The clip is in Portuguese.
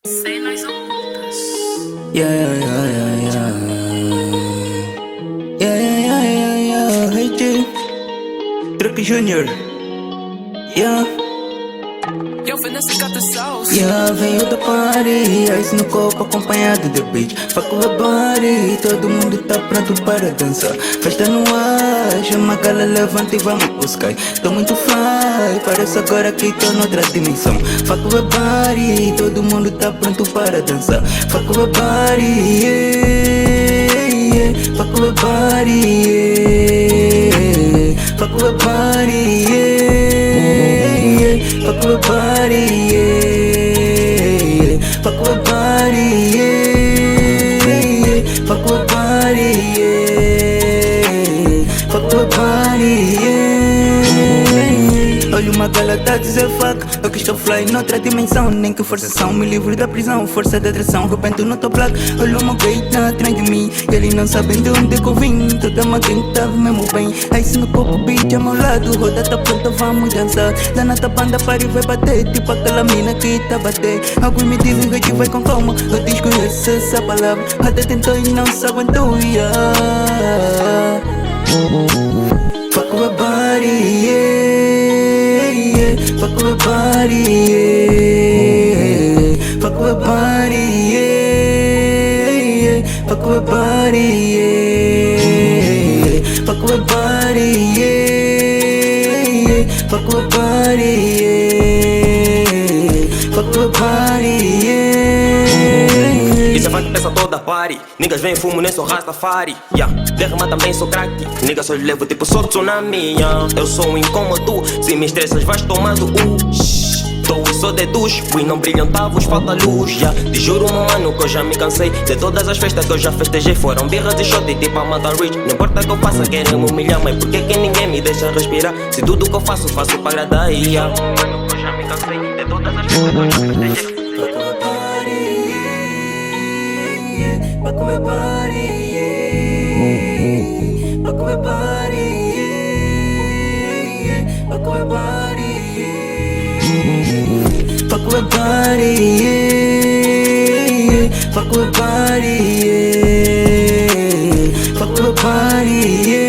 Cenas ocultas. Yeah, yeah, yeah, yeah, yeah. Yeah, yeah, yeah, yeah, yeah. Hey, G. Truck Junior. Yeah. Eu Vanessa got the sauce. Yeah, venho da party, ice no copo acompanhado de beat. Fuck with body, todo mundo tá pronto para dançar. Festa no ar, chama a gala, levanta e vamos buscar. Tô muito fly, parece agora que tô noutra dimensão. Fuck with body, todo mundo tá pronto para dançar. Fuck with body, yeah, yeah. Fuck with body, yeah. Fuck with body, yeah, yeah. Fuck with body, yeah. Fuck with body, yeah. Fuck with body, yeah. Fuck with body, yeah. Olha uma gala tá a dizer fuck. Eu que estou fly noutra dimensão. Nem que forçação me livre da prisão. Força de atração, repente no teu black. Olha uma gate atrás de mim. E eles não sabem de onde que eu vim. Toda uma gang tava mesmo bem. Ice no copo, beat ao meu lado. Roda tá pronta, vamos dançar. Lá na tua banda party vai bater. Tipo aquela mina que tá bater. Alguns me dizem que vai com calma. Eu desconheço essa palavra. Até tentou e não se aguentou, yeah. Fuck with body, yeah, yeah. Fuck with body, yeah. Fuck with body, yeah, yeah. Fuck with body, yeah. Fuck with body, yeah, yeah. Fuck with body, yeah. Fuck with body, yeah. Isso é funk, peça toda party. Niggas vem fumo, nem sou Rastafari. Yeah. Derrama também sou crack. Niggas só levo tipo sou tsunami. Yeah. Eu sou um incômodo. Se me estressas vais tomando Tô e só deduz. We não brilham tavos, falta luz. Yeah. Te juro, meu mano, que eu já me cansei. De todas as festas que eu já festejei. Foram birras e shot e tipo a Mata Rich. Não importa o que eu faça, querem me humilhar. Mas por que ninguém me deixa respirar? Se tudo que eu faço, faço para agradar. Yeah. Mano, que eu já me cansei. De todas as festas que eu já festejei. Fuck with body, yeah. Fuck with body, yeah. Fuck with body, yeah. Fuck with body, yeah. Fuck with body, yeah. Fuck with body, yeah.